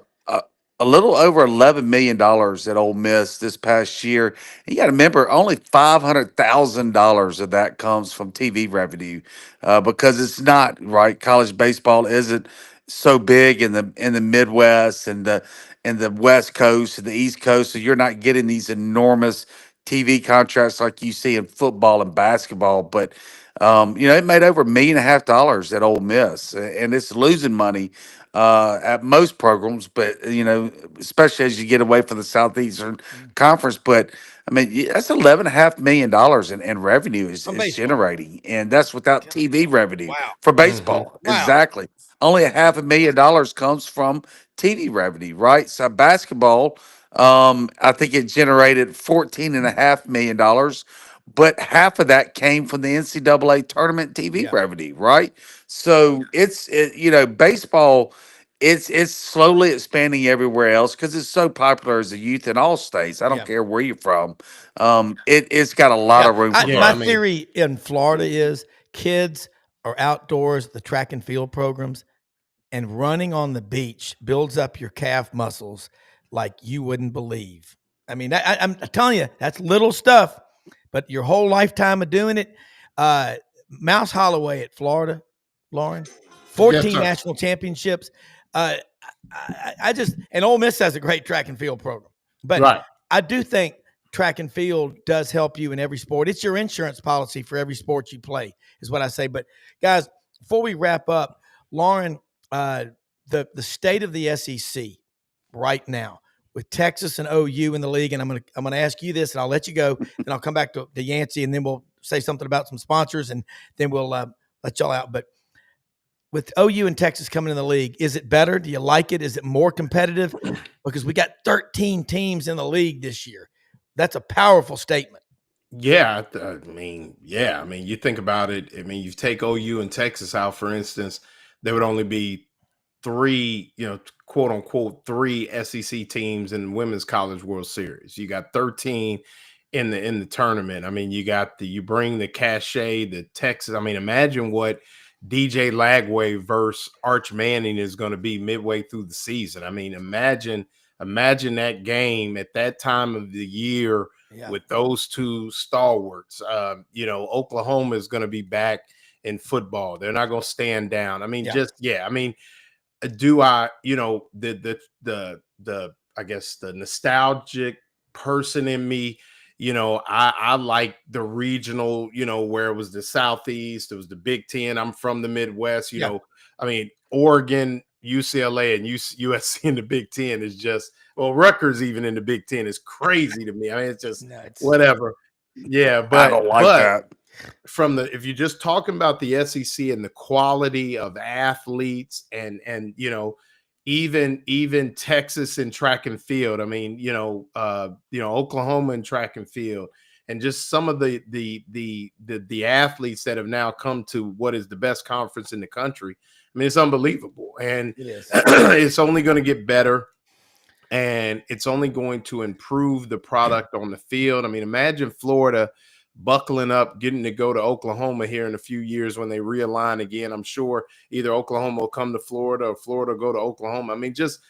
little over $11 million at Ole Miss this past year. And you got to remember, only $500,000 of that comes from TV revenue, because it's not right. College baseball isn't so big in the Midwest and the West Coast and the East Coast, so you're not getting these enormous TV contracts like you see in football and basketball. But it made over $1.5 million at Ole Miss, and it's losing money at most programs, but especially as you get away from the Southeastern Conference. But I mean, that's $11.5 million in revenue is generating, and that's without TV revenue for baseball. Wow. Exactly, only $500,000 comes from TV revenue, right? So basketball, I think it generated $14.5 million. But half of that came from the NCAA tournament TV revenue, right? So baseball, it's slowly expanding everywhere else because it's so popular as a youth in all states. I don't care where you're from. It's got a lot of room for growth. My theory in Florida is kids are outdoors, the track and field programs, and running on the beach builds up your calf muscles like you wouldn't believe. I mean, I'm telling you, that's little stuff. But your whole lifetime of doing it, Mouse Holloway at Florida, Loren, 14 national championships. And Ole Miss has a great track and field program. But I do think track and field does help you in every sport. It's your insurance policy for every sport you play, is what I say. But guys, before we wrap up, Loren, the state of the SEC right now, with Texas and OU in the league, and I'm gonna ask you this, and I'll let you go, and I'll come back to Yancy, and then we'll say something about some sponsors, and then we'll let y'all out. But with OU and Texas coming in the league, is it better? Do you like it? Is it more competitive? Because we got 13 teams in the league this year. That's a powerful statement. Yeah, I mean, you think about it. I mean, you take OU and Texas out, for instance, there would only be three, quote unquote, three SEC teams in the Women's College World Series. You got 13 in the tournament. I mean, you bring the cachet, the Texas. I mean, imagine what DJ Lagway versus Arch Manning is going to be midway through the season. I mean, imagine that game at that time of the year with those two stalwarts. Oklahoma is going to be back in football. They're not going to stand down. I mean, do I, I guess the nostalgic person in me, I like the regional, where it was the Southeast, it was the Big Ten. I'm from the Midwest, I mean, Oregon, UCLA, and USC in the Big Ten is just, Rutgers even in the Big Ten is crazy to me. I mean, it's just whatever. Yeah, I don't like that. If you're just talking about the SEC and the quality of athletes and even Texas in track and field. I mean, Oklahoma in track and field, and just some of the athletes that have now come to what is the best conference in the country. I mean, it's unbelievable, and it's only going to get better, and it's only going to improve the product on the field. I mean, imagine Florida buckling up, getting to go to Oklahoma here in a few years when they realign again. I'm sure either Oklahoma will come to Florida or Florida will go to Oklahoma. I mean, just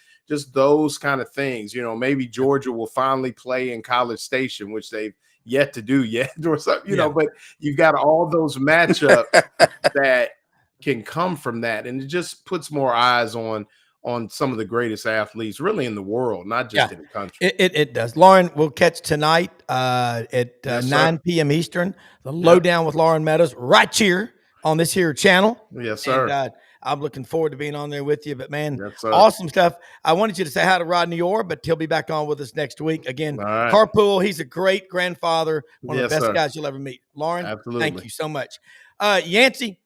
those kind of things. Maybe Georgia will finally play in College Station, which they've yet to do yet, or something. But you've got all those matchups that can come from that, and it just puts more eyes on some of the greatest athletes really in the world, not just in the country. It does. Loren, we'll catch tonight at 9 p.m. Eastern, the Lowdown with Loren Meadows, right here on this here channel. Yes, sir. And, I'm looking forward to being on there with you. But, man, awesome stuff. I wanted you to say hi to Rodney Orr, but he'll be back on with us next week. Again, carpool. He's a great grandfather, one of the best guys you'll ever meet. Loren, thank you so much. Yancy,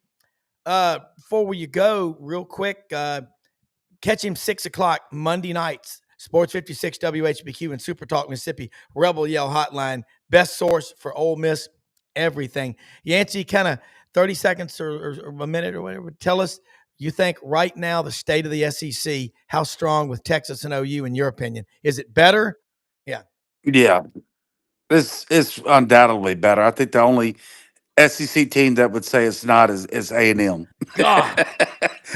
before you go, real quick, catch him 6 o'clock Monday nights, Sports 56 WHBQ and Super Talk Mississippi, Rebel Yell Hotline, best source for Ole Miss, everything. Yancy, kind of 30 seconds or a minute or whatever, tell us, you think right now the state of the SEC, how strong with Texas and OU in your opinion? Is it better? Yeah. It's undoubtedly better. I think the only SEC team that would say it's not is A&M.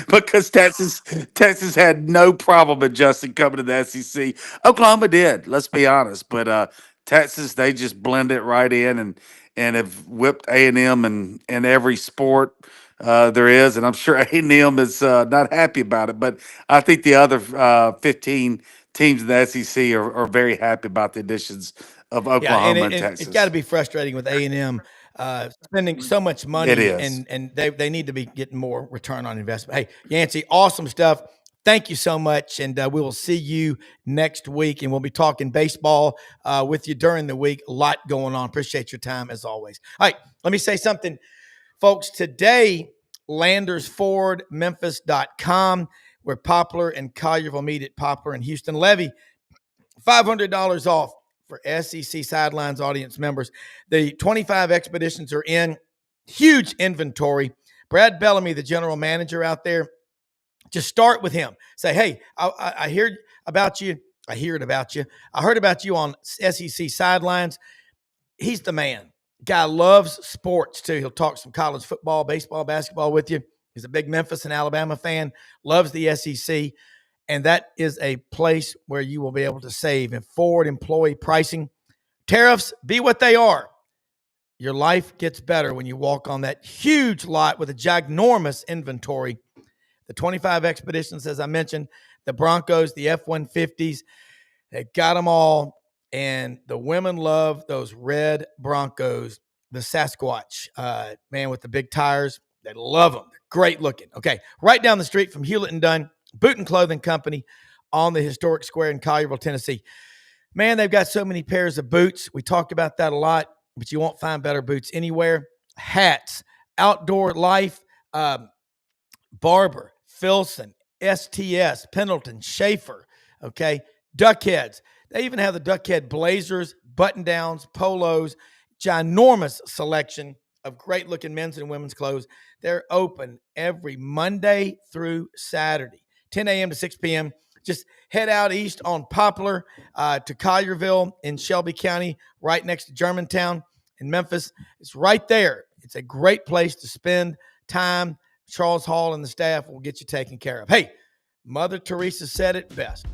Because Texas had no problem adjusting coming to the SEC. Oklahoma did, let's be honest. But Texas, they just blend it right in and have whipped A&M in every sport there is. And I'm sure A&M is not happy about it. But I think the other 15 teams in the SEC are very happy about the additions of Oklahoma and Texas. It's got to be frustrating with A&M. Spending so much money, and they need to be getting more return on investment. Hey, Yancy, awesome stuff. Thank you so much, and we will see you next week, and we'll be talking baseball with you during the week. A lot going on. Appreciate your time, as always. All right, let me say something, folks. Today, LandersFordMemphis.com, where Poplar and Collierville meet at Poplar and Houston Levy. $500 off for SEC Sidelines audience members. The 25 expeditions are in. Huge inventory. Brad Bellamy, the general manager out there, just start with him. Say, hey, I heard about you. I heard about you on SEC Sidelines. He's the man. Guy loves sports, too. He'll talk some college football, baseball, basketball with you. He's a big Memphis and Alabama fan, loves the SEC. And that is a place where you will be able to save in forward employee pricing. Tariffs be what they are. Your life gets better when you walk on that huge lot with a ginormous inventory. The 25 expeditions, as I mentioned, the Broncos, the F-150s, they got them all. And the women love those red Broncos, the Sasquatch, man with the big tires. They love them. They're great looking. Okay, right down the street from Hewlett and Dunn Boot and Clothing Company on the historic square in Collierville, Tennessee. Man, they've got so many pairs of boots. We talked about that a lot, but you won't find better boots anywhere. Hats, Outdoor Life, Barber, Filson, STS, Pendleton, Schaefer, okay, Duckheads. They even have the Duckhead blazers, button-downs, polos, ginormous selection of great-looking men's and women's clothes. They're open every Monday through Saturday, 10 a.m. to 6 p.m. Just head out east on Poplar to Collierville in Shelby County, right next to Germantown in Memphis. It's right there. It's a great place to spend time. Charles Hall and the staff will get you taken care of. Hey, Mother Teresa said it best.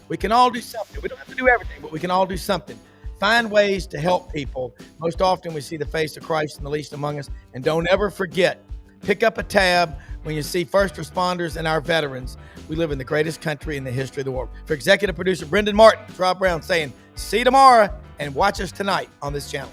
We can all do something. We don't have to do everything, but we can all do something. Find ways to help people. Most often we see the face of Christ in the least among us. And don't ever forget, pick up a tab when you see first responders and our veterans. We live in the greatest country in the history of the world. For executive producer Brendan Martin, Rob Brown saying, see you tomorrow and watch us tonight on this channel.